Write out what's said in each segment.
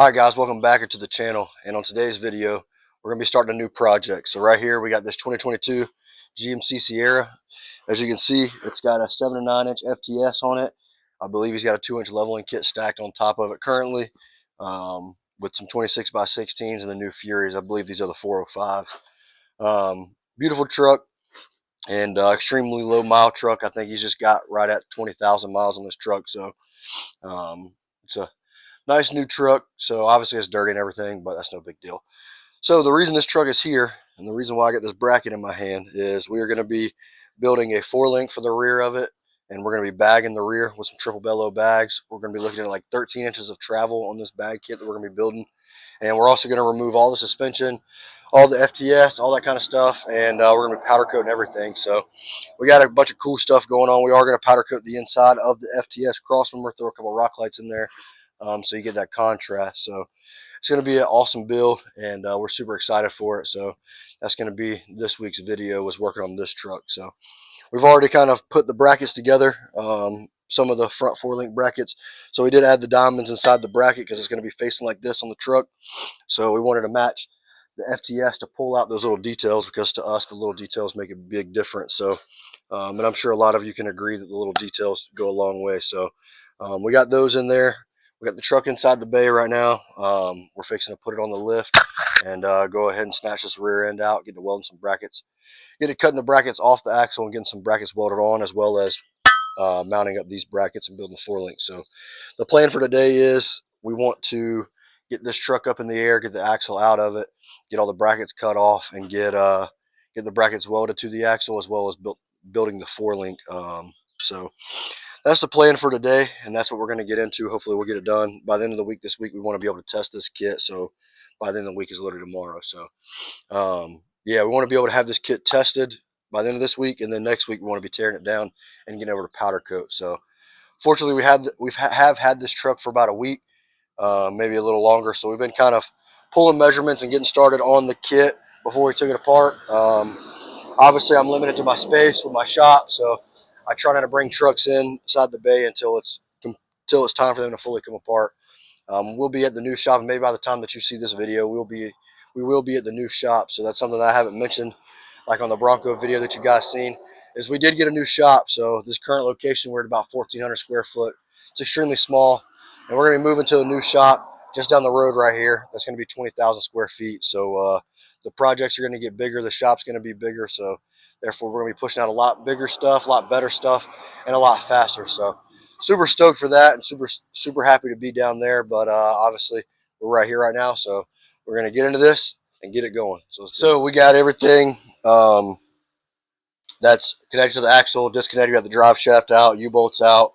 Alright guys, welcome back into the channel, and on today's video we're going to be starting a new project. So right here we got this 2022 GMC Sierra. As you can see, it's got a 7 to 9 inch FTS on it. I believe he's got a 2-inch leveling kit stacked on top of it currently, with some 26 by 16s and the new Furies. I believe these are the 405s. Beautiful truck, and extremely low mile truck. I think he's just got right at 20,000 miles on this truck, so it's a nice new truck. So obviously it's dirty and everything, but that's no big deal. So the reason this truck is here, and the reason why I got this bracket in my hand, is we are going to be building a 4-link for the rear of it, and we're going to be bagging the rear with some triple bellow bags. We're going to be looking at like 13 inches of travel on this bag kit that we're going to be building, and we're also going to remove all the suspension, all the FTS, all that kind of stuff, and we're going to be powder coating everything. So we got a bunch of cool stuff going on. We are going to powder coat the inside of the FTS crossmember, throw a couple rock lights in there, so you get that contrast. So it's going to be an awesome build, and we're super excited for it. So that's going to be this week's video, was working on this truck. So we've already kind of put the brackets together, some of the front 4-link brackets. So we did add the diamonds inside the bracket because it's going to be facing like this on the truck. So we wanted to match the FTS to pull out those little details, because to us the little details make a big difference. So and I'm sure a lot of you can agree that the little details go a long way. So we got those in there. We got the truck inside the bay right now. We're fixing to put it on the lift and go ahead and snatch this rear end out, get to welding some brackets, get it cutting the brackets off the axle and getting some brackets welded on, as well as mounting up these brackets and building the 4-link. So the plan for today is we want to get this truck up in the air, get the axle out of it, get all the brackets cut off, and get the brackets welded to the axle, as well as building the 4-link. So that's the plan for today, and that's what we're going to get into. Hopefully we'll get it done by the end of the week. This week we want to be able to test this kit, so by the end of the week is literally tomorrow. So yeah, we want to be able to have this kit tested by the end of this week, and then next week we want to be tearing it down and getting over to powder coat. So fortunately we have had this truck for about a week, maybe a little longer. So we've been kind of pulling measurements and getting started on the kit before we took it apart. Obviously I'm limited to my space with my shop, so I try not to bring trucks inside the bay until it's time for them to fully come apart. We'll be at the new shop, and maybe by the time that you see this video, we will be at the new shop. So that's something that I haven't mentioned, like on the Bronco video that you guys seen, is we did get a new shop. So this current location, we're at about 1,400 square foot. It's extremely small, and we're going to be moving to a new shop just down the road right here. That's going to be 20,000 square feet. So the projects are going to get bigger. The shop's going to be bigger. So therefore, we're going to be pushing out a lot bigger stuff, a lot better stuff, and a lot faster. So super stoked for that, and super happy to be down there. But obviously, we're right here right now. So we're going to get into this and get it going. So we got everything that's connected to the axle disconnected. We got the drive shaft out, U-bolts out,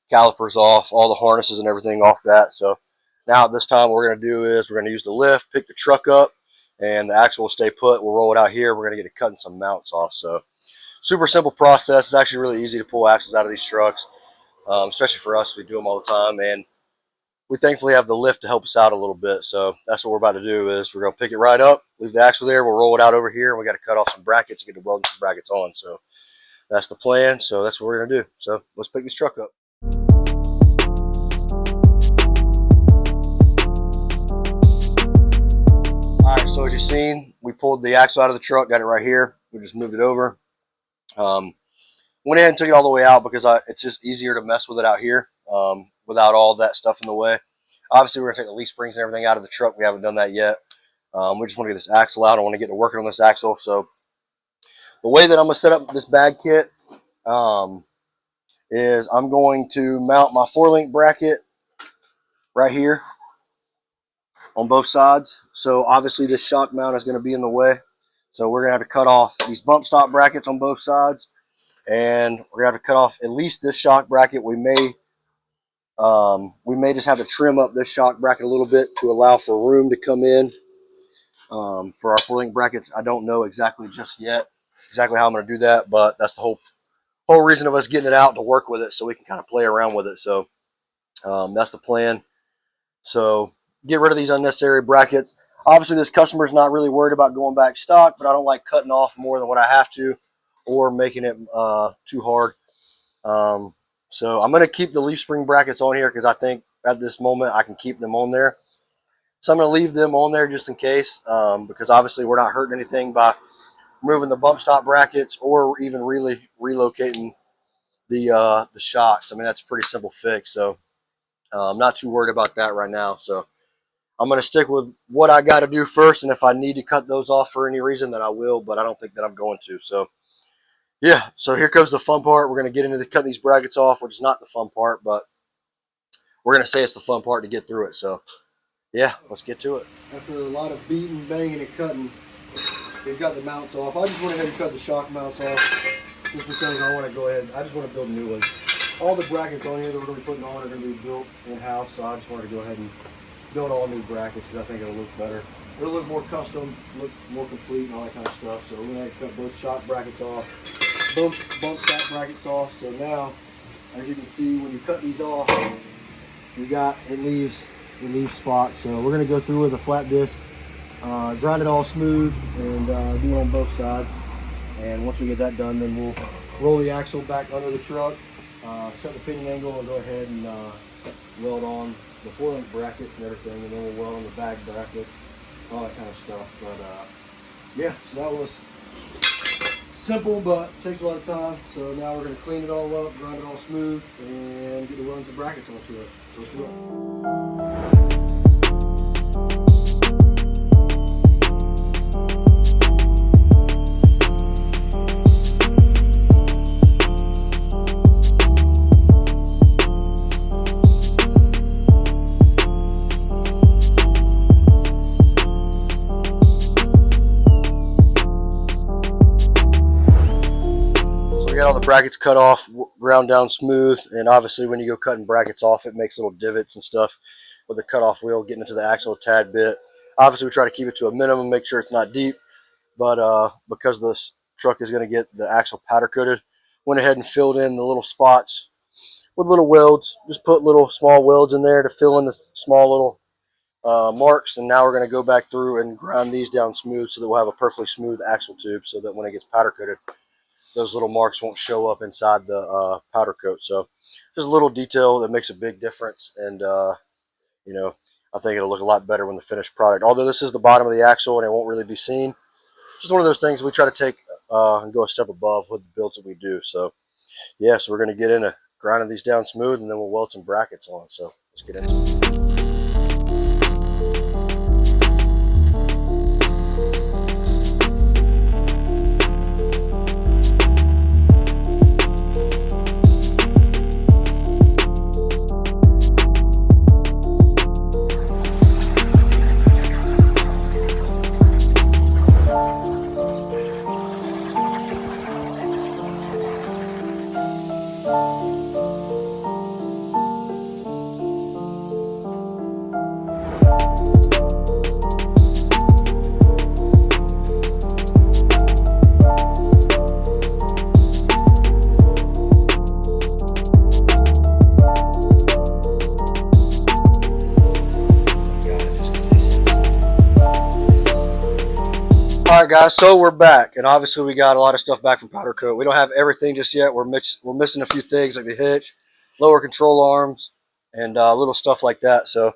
calipers off, all the harnesses and everything off that. So now at this time, what we're going to do is we're going to use the lift, pick the truck up, and the axle will stay put. We'll roll it out here. We're going to get it cutting some mounts off. So super simple process. It's actually really easy to pull axles out of these trucks, especially for us. We do them all the time, and we thankfully have the lift to help us out a little bit. So that's what we're about to do. Is we're going to pick it right up, leave the axle there, we'll roll it out over here, and we got to cut off some brackets and get the welding some brackets on. So that's the plan. So that's what we're going to do. So let's pick this truck up. All right, so as you've seen, we pulled the axle out of the truck, got it right here. We just moved it over. Went ahead and took it all the way out because it's just easier to mess with it out here without all that stuff in the way. Obviously, we're going to take the leaf springs and everything out of the truck. We haven't done that yet. We just want to get this axle out. I want to get to working on this axle. So the way that I'm going to set up this bag kit is I'm going to mount my 4-link bracket right here on both sides. So obviously this shock mount is going to be in the way. So we're going to have to cut off these bump stop brackets on both sides. And we're going to have to cut off at least this shock bracket. We may just have to trim up this shock bracket a little bit to allow for room to come in for our 4-link brackets. I don't know exactly just yet exactly how I'm going to do that, but that's the whole reason of us getting it out, to work with it so we can kind of play around with it. So that's the plan. So get rid of these unnecessary brackets. Obviously, this customer is not really worried about going back stock, but I don't like cutting off more than what I have to or making it too hard. So I'm going to keep the leaf spring brackets on here because I think at this moment I can keep them on there. So I'm going to leave them on there just in case, because obviously we're not hurting anything by moving the bump stop brackets or even really relocating the shocks. I mean, that's a pretty simple fix. So I'm not too worried about that right now. So I'm going to stick with what I got to do first. And if I need to cut those off for any reason, then I will. But I don't think that I'm going to. So yeah, so here comes the fun part. We're going to get into cutting these brackets off, which is not the fun part, but we're going to say it's the fun part to get through it. So yeah, let's get to it. After a lot of beating, banging, and cutting, we've got the mounts off. I just went ahead and cut the shock mounts off just because I want to go ahead. I just want to build a new one. All the brackets on here that we're going to be putting on are going to be built in-house, so I just wanted to go ahead and build all new brackets because I think it'll look better. It'll look more custom, look more complete, and all that kind of stuff. So we're going to cut both shock brackets off, both bump stop brackets off. So now, as you can see, when you cut these off, it leaves spots. So we're going to go through with a flat disc, grind it all smooth, and do it on both sides. And once we get that done, then we'll roll the axle back under the truck, set the pinion angle, and go ahead and weld on the four-link brackets and everything, and then we'll weld on the bag brackets, all that kind of stuff. But yeah, so that was simple, but takes a lot of time. So now we're going to clean it all up, grind it all smooth, and get the welding some brackets onto it. So let's do it. Got all the brackets cut off, ground down smooth, and obviously when you go cutting brackets off, it makes little divots and stuff with the cutoff wheel getting into the axle a tad bit. Obviously we try to keep it to a minimum, make sure it's not deep, but because this truck is going to get the axle powder coated, went ahead and filled in the little spots with little welds. Just put little small welds in there to fill in the small little marks, and now we're going to go back through and grind these down smooth so that we'll have a perfectly smooth axle tube, so that when it gets powder coated, those little marks won't show up inside the powder coat. So just a little detail that makes a big difference, and you know, I think it'll look a lot better when the finished product. Although this is the bottom of the axle and it won't really be seen, just one of those things we try to take and go a step above with the builds that we do. So yeah, so we're going to get into grinding these down smooth, and then we'll weld some brackets on. So let's get into it. All right, guys, so we're back, and obviously we got a lot of stuff back from powder coat. We don't have everything just yet. We're missing a few things like the hitch, lower control arms, and little stuff like that. So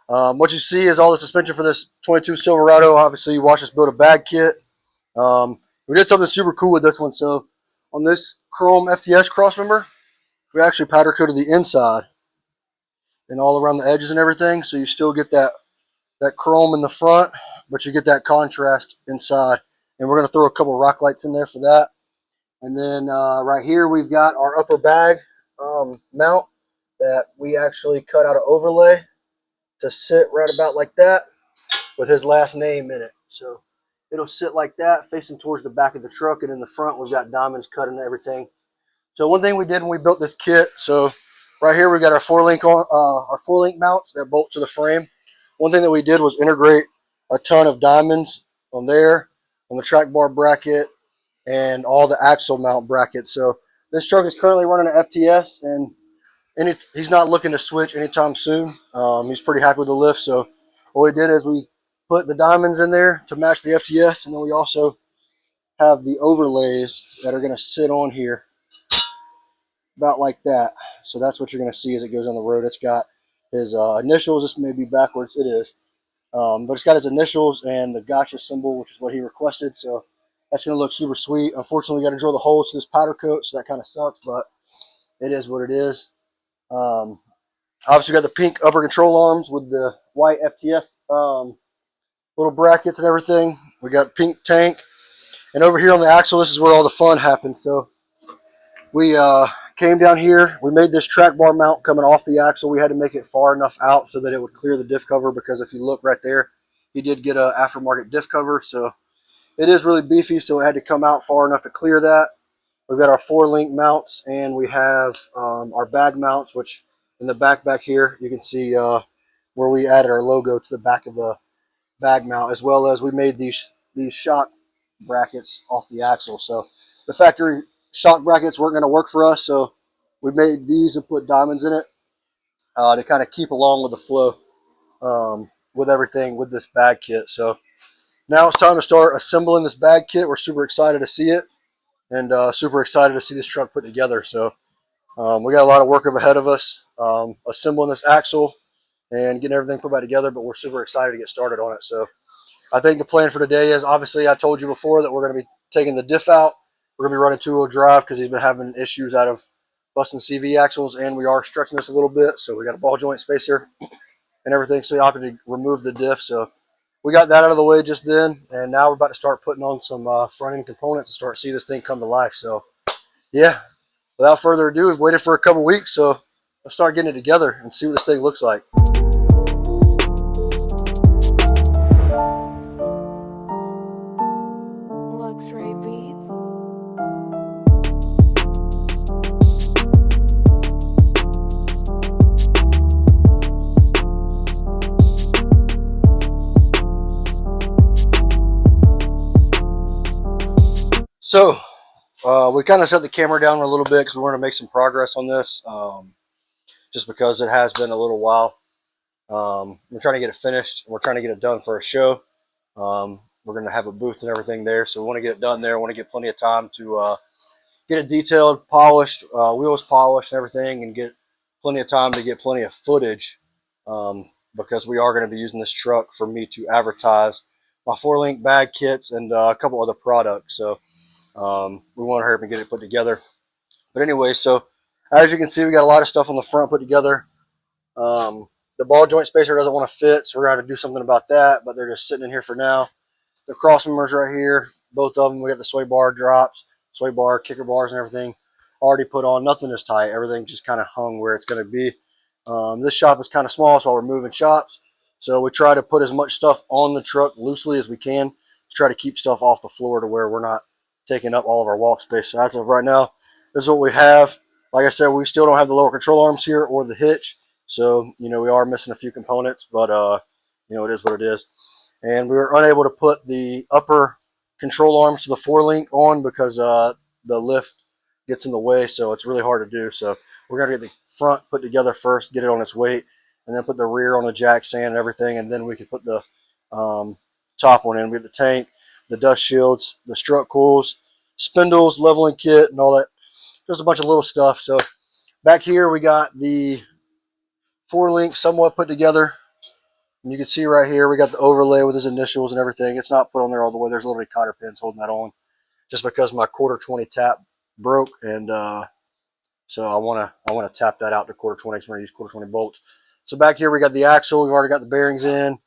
what you see is all the suspension for this 22 Silverado. Obviously, you watched us build a bag kit. We did something super cool with this one. So on this chrome FTS crossmember, we actually powder coated the inside and all around the edges and everything. So you still get that chrome in the front, but you get that contrast inside. And we're going to throw a couple rock lights in there for that. And then right here we've got our upper bag mount that we actually cut out of overlay to sit right about like that with his last name in it. So it'll sit like that, facing towards the back of the truck, and in the front we've got diamonds cut and everything. So one thing we did when we built this kit, so right here we got our four-link mounts that bolt to the frame. One thing that we did was integrate a ton of diamonds on there, on the track bar bracket, and all the axle mount brackets. So this truck is currently running an FTS, and he's not looking to switch anytime soon. He's pretty happy with the lift. So what we did is we put the diamonds in there to match the FTS, and then we also have the overlays that are going to sit on here about like that. So that's what you're going to see as it goes on the road. It's got his initials. This may be backwards. It is. But it's got his initials and the gotcha symbol, which is what he requested. So that's going to look super sweet. Unfortunately, we got to drill the holes to this powder coat, so that kind of sucks, but it is what it is. Obviously, we got the pink upper control arms with the white FTS little brackets and everything. We got pink tank. And over here on the axle, this is where all the fun happens. So we came down here. We made this track bar mount coming off the axle. We had to make it far enough out so that it would clear the diff cover, because if you look right there, he did get an aftermarket diff cover. So it is really beefy, so it had to come out far enough to clear that. We've got our 4-link mounts, and we have our bag mounts, which in the back here, you can see where we added our logo to the back of the bag mount, as well as we made these shock brackets off the axle. So the factory shock brackets weren't going to work for us, so we made these and put diamonds in it to kind of keep along with the flow with everything with this bag kit. So now it's time to start assembling this bag kit. We're super excited to see it, and super excited to see this truck put together. So we got a lot of work ahead of us, assembling this axle and getting everything put back together, but we're super excited to get started on it. So I think the plan for today is, obviously I told you before that we're going to be taking the diff out. We're going to be running 2-wheel drive because he's been having issues out of busting CV axles, and we are stretching this a little bit. So we got a ball joint spacer and everything, so we opted to remove the diff. So we got that out of the way just then, and now we're about to start putting on some front end components and start to see this thing come to life. So yeah, without further ado, we've waited for a couple weeks, so let's start getting it together and see what this thing looks like. So we kind of set the camera down a little bit because we want to make some progress on this, just because it has been a little while. We're trying to get it finished. We're trying to get it done for a show. We're going to have a booth and everything there, so we want to get it done there. We want to get plenty of time to get it detailed, polished, wheels polished and everything, and get plenty of time to get plenty of footage, because we are going to be using this truck for me to advertise my 4-link bag kits and a couple other products. So we want to hurry up and get it put together. But anyway, so as you can see, we got a lot of stuff on the front put together. The ball joint spacer doesn't want to fit, so we're going to have to do something about that, but they're just sitting in here for now. The cross members right here, both of them, we got the sway bar drops, sway bar, kicker bars and everything already put on. Nothing is tight. Everything just kind of hung where it's going to be. This shop is kind of small, so we're moving shops. So we try to put as much stuff on the truck loosely as we can to try to keep stuff off the floor to where we're not taking up all of our walk space. So as of right now, this is what we have. Like I said, we still don't have the lower control arms here or the hitch. So, we are missing a few components, but, it is what it is. And we were unable to put the upper control arms to the 4-link on because the lift gets in the way, so it's really hard to do. So we're going to get the front put together first, get it on its weight, and then put the rear on a jack stand and everything, and then we can put the top one in. We have the tank, the dust shields, the strut coils, spindles, leveling kit, and all that. Just a bunch of little stuff. So back here we got the 4-link somewhat put together. And you can see right here we got the overlay with his initials and everything. It's not put on there all the way. There's literally cotter pins holding that on, just because my 1/4 20 tap broke, and so I want to tap that out to 1/4 20. So I'm going to use 1/4 20 bolts. So back here we got the axle. We've already got the bearings in,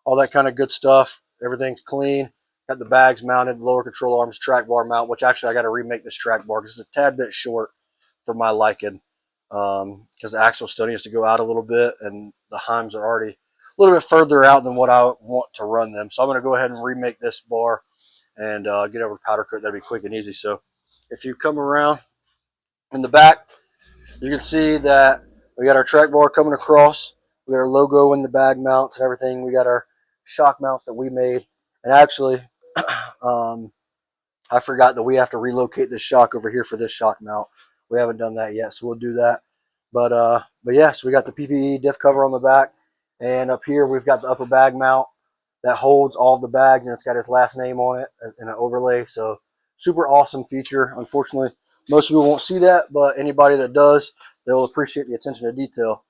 all that kind of good stuff. Everything's clean. Got the bags mounted, lower control arms, track bar mount, which actually I got to remake this track bar because it's a tad bit short for my liking, because the axle still needs to go out a little bit, and the heims are already a little bit further out than what I want to run them. So I'm going to go ahead and remake this bar and get over powder coat. That'll be quick and easy. So if you come around in the back, you can see that we got our track bar coming across. We got our logo in the bag mounts and everything. We got our shock mounts that we made. And actually, I forgot that we have to relocate this shock over here for this shock mount. We haven't done that yet, so we'll do that. But yeah, so we got the PPE diff cover on the back, and up here we've got the upper bag mount that holds all of the bags, and it's got his last name on it in an overlay. So super awesome feature. Unfortunately, most people won't see that, but anybody that does, they'll appreciate the attention to detail.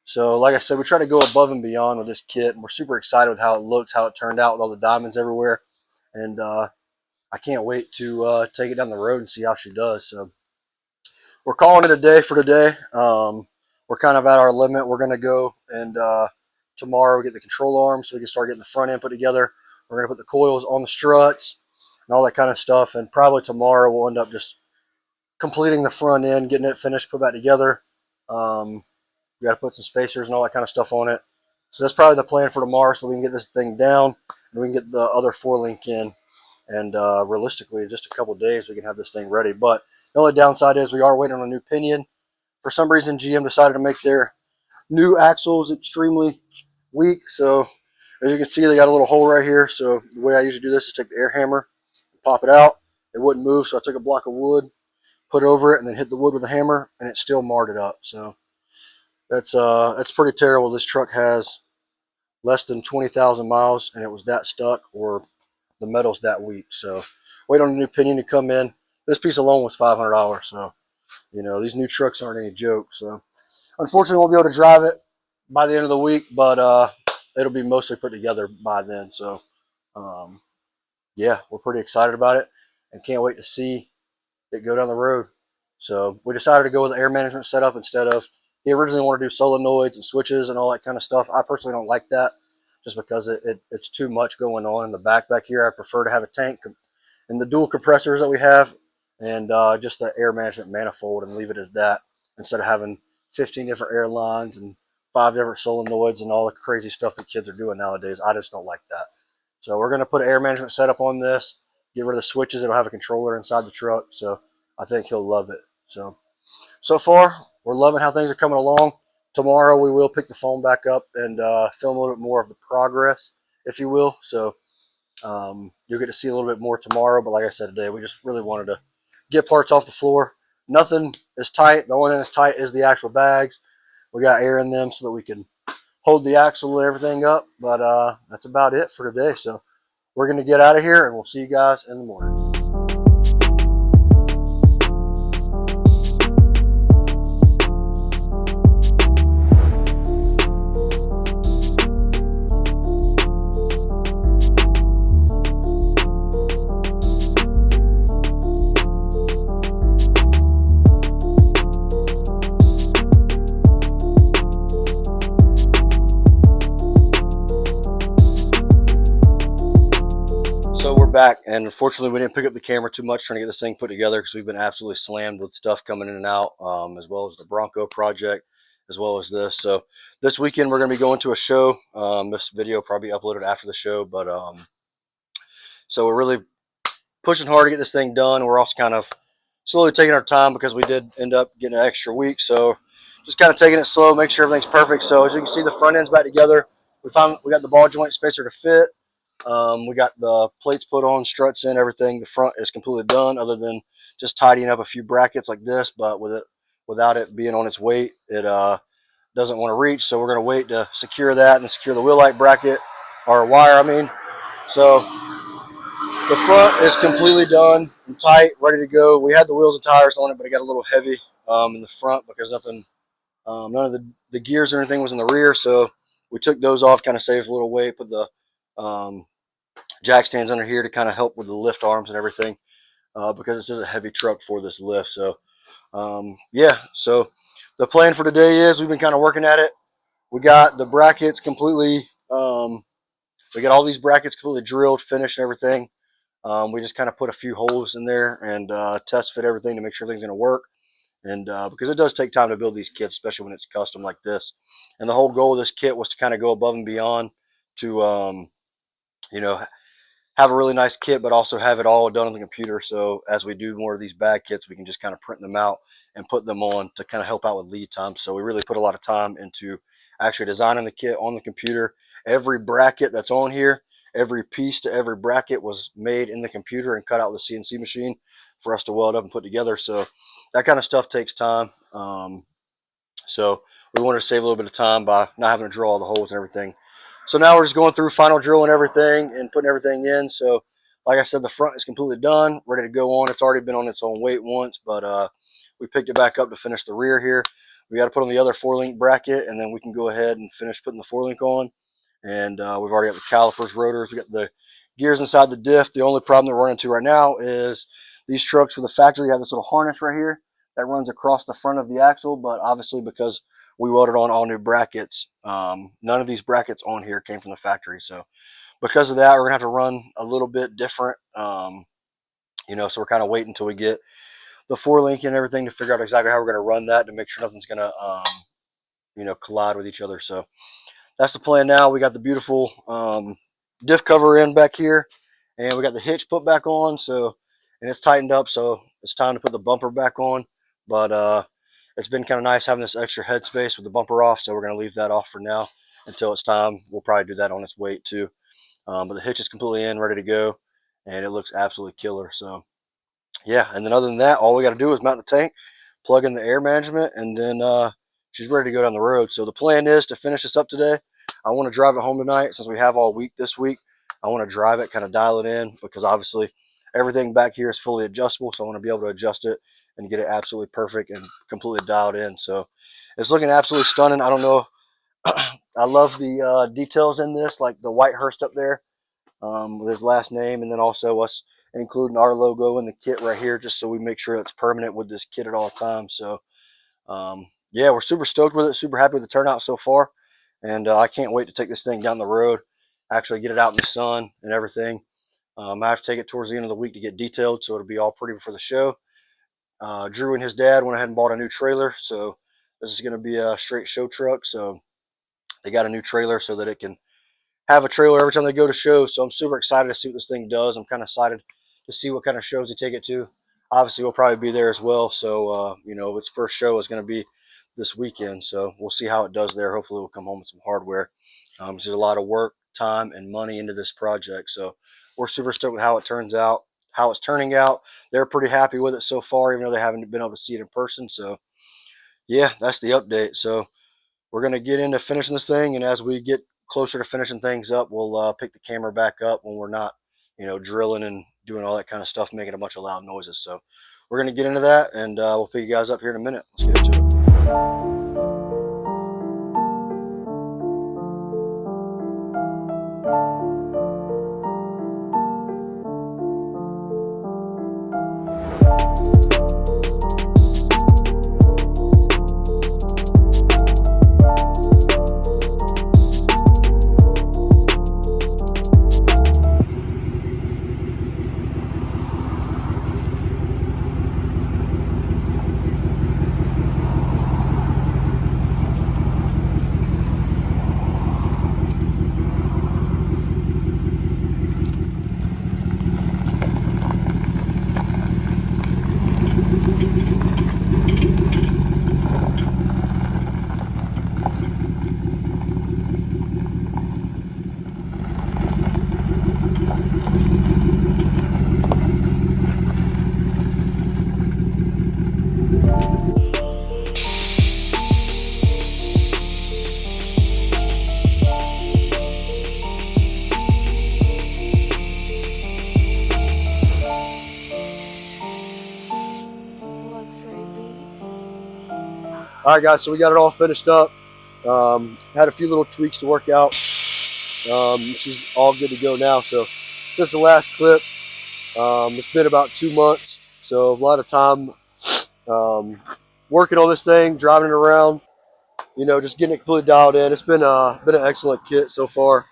So like I said, we try to go above and beyond with this kit, and we're super excited with how it looks, how it turned out with all the diamonds everywhere. And I can't wait to take it down the road and see how she does. So we're calling it a day for today. We're kind of at our limit. We're going to go and tomorrow we get the control arms so we can start getting the front end put together. We're going to put the coils on the struts and all that kind of stuff. And probably tomorrow we'll end up just completing the front end, getting it finished, put back together. We got to put some spacers and all that kind of stuff on it. So that's probably the plan for tomorrow, so we can get this thing down and we can get the other 4-link in. And realistically, in just a couple days, we can have this thing ready. But the only downside is we are waiting on a new pinion. For some reason, GM decided to make their new axles extremely weak. So as you can see, they got a little hole right here. So the way I usually do this is take the air hammer, pop it out. It wouldn't move, so I took a block of wood, put it over it, and then hit the wood with a hammer, and it still marred it up. So that's pretty terrible. This truck has less than 20,000 miles, and it was that stuck, or the metal's that weak. So wait on a new pinion to come in. This piece alone was $500. So, you know, these new trucks aren't any joke. So unfortunately, won't be able to drive it by the end of the week, but it'll be mostly put together by then. So, yeah, we're pretty excited about it and can't wait to see it go down the road. So we decided to go with the air management setup instead of, he originally wanted to do solenoids and switches and all that kind of stuff. I personally don't like that just because it's too much going on in the back here. I prefer to have a tank and the dual compressors that we have and just the air management manifold and leave it as that instead of having 15 different air lines and 5 different solenoids and all the crazy stuff that kids are doing nowadays. I just don't like that. So we're going to put an air management setup on this, get rid of the switches. It'll have a controller inside the truck. So I think he'll love it. So far, we're loving how things are coming along. Tomorrow, we will pick the phone back up and film a little bit more of the progress, if you will. So you'll get to see a little bit more tomorrow. But like I said today, we just really wanted to get parts off the floor. Nothing is tight. The only thing that's tight is the actual bags. We got air in them so that we can hold the axle and everything up. But that's about it for today. So we're going to get out of here, and we'll see you guys in the morning. So we're back, and unfortunately we didn't pick up the camera too much trying to get this thing put together because we've been absolutely slammed with stuff coming in and out, as well as the Bronco project, as well as this. So this weekend we're going to be going to a show. This video will probably be uploaded after the show, but so we're really pushing hard to get this thing done. We're also kind of slowly taking our time because we did end up getting an extra week. So just kind of taking it slow, make sure everything's perfect. So as you can see, the front end's back together. We got the ball joint spacer to fit. We got the plates put on, struts in, everything. The front is completely done other than just tidying up a few brackets like this, but without it being on its weight, it doesn't want to reach. So we're going to wait to secure that and secure the wheel light bracket, or wire, I mean. So the front is completely done and tight, ready to go. We had the wheels and tires on it, but it got a little heavy in the front because none of the gears or anything was in the rear. So we took those off, kind of saved a little weight, put the jack stands under here to kind of help with the lift arms and everything because this is a heavy truck for this lift. So yeah, so the plan for today is we've been kind of working at it. We got the brackets completely, we got all these brackets completely drilled, finished, and everything. We just kind of put a few holes in there and test fit everything to make sure everything's going to work. And because it does take time to build these kits, especially when it's custom like this. And the whole goal of this kit was to kind of go above and beyond to, you know, have a really nice kit, but also have it all done on the computer. So as we do more of these bag kits, we can just kind of print them out and put them on to kind of help out with lead time. So we really put a lot of time into actually designing the kit on the computer. Every bracket that's on here, every piece to every bracket was made in the computer and cut out with the CNC machine for us to weld up and put together. So that kind of stuff takes time. So we wanted to save a little bit of time by not having to drill all the holes and everything. So now we're just going through final drilling everything and putting everything in. So like I said, the front is completely done, ready to go on. It's already been on its own weight once, but we picked it back up to finish the rear here. We got to put on the other 4-link bracket, and then we can go ahead and finish putting the 4-link on. And we've already got the calipers, rotors, we got the gears inside the diff. The only problem that we're running into right now is these trucks for the factory have this little harness right here that runs across the front of the axle, but obviously because we welded on all new brackets, none of these brackets on here came from the factory. So because of that, we're gonna have to run a little bit different. You know, so we're kind of waiting until we get the 4-link and everything to figure out exactly how we're going to run that to make sure nothing's going to, you know, collide with each other. So that's the plan now. We got the beautiful diff cover in back here, and we got the hitch put back on. So, and it's tightened up, so it's time to put the bumper back on. But it's been kind of nice having this extra headspace with the bumper off, so we're going to leave that off for now until it's time. We'll probably do that on its weight too. But the hitch is completely in, ready to go, and it looks absolutely killer. So yeah, and then other than that, all we got to do is mount the tank, plug in the air management, and then she's ready to go down the road. So the plan is to finish this up today. I want to drive it home tonight since we have all week this week. I want to drive it, kind of dial it in, because obviously everything back here is fully adjustable, so I want to be able to adjust it and get it absolutely perfect and completely dialed in. So it's looking absolutely stunning. I don't know. I love the details in this, like the white hearse up there with his last name, and then also us including our logo in the kit right here, just so we make sure it's permanent with this kit at all times. So yeah, we're super stoked with it, super happy with the turnout so far, and I can't wait to take this thing down the road, actually get it out in the sun and everything. I have to take it towards the end of the week to get detailed, so it'll be all pretty for the show. Drew and his dad went ahead and bought a new trailer, so this is going to be a straight show truck. So they got a new trailer so that it can have a trailer every time they go to shows. So I'm super excited to see what this thing does. I'm kind of excited to see what kind of shows they take it to. Obviously, we'll probably be there as well. So, you know, its first show is going to be this weekend. So we'll see how it does there. Hopefully, we'll come home with some hardware. There's a lot of work, time, and money into this project. So we're super stoked with how it turns out, how it's turning out. They're pretty happy with it so far, even though they haven't been able to see it in person. So, yeah, that's the update. So we're going to get into finishing this thing, and as we get closer to finishing things up, we'll pick the camera back up when we're not, you know, drilling and doing all that kind of stuff, making a bunch of loud noises. So we're going to get into that, and we'll pick you guys up here in a minute. Let's get into it. All right, guys, so we got it all finished up. Had a few little tweaks to work out. This is all good to go now. So this is the last clip. It's been about 2 months, so a lot of time working on this thing, driving it around, you know, just getting it completely dialed in. It's been an excellent kit so far.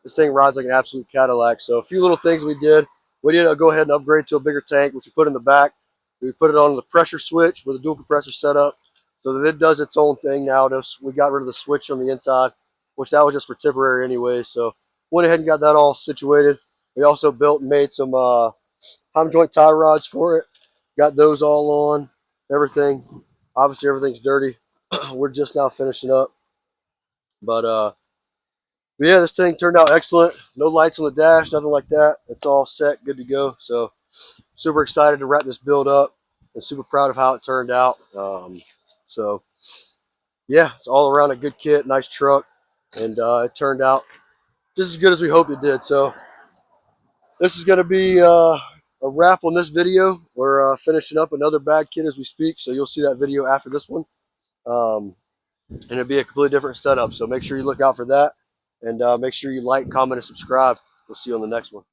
This thing rides like an absolute Cadillac. So a few little things we did. We did go ahead and upgrade to a bigger tank, which we put in the back. We put it on the pressure switch with a dual compressor setup so that it does its own thing now. We got rid of the switch on the inside, which that was just for temporary anyway. So went ahead and got that all situated. We also built and made some home joint tie rods for it. Got those all on, everything. Obviously, everything's dirty. We're just now finishing up. But yeah, this thing turned out excellent. No lights on the dash, nothing like that. It's all set, good to go. So super excited to wrap this build up and super proud of how it turned out. So yeah, it's all around a good kit, nice truck, and it turned out just as good as we hoped it did. So this is going to be a wrap on this video. We're finishing up another bad kit as we speak, so you'll see that video after this one. and it'll be a completely different setup. So make sure you look out for that, and make sure you like, comment, and subscribe. We'll see you on the next one.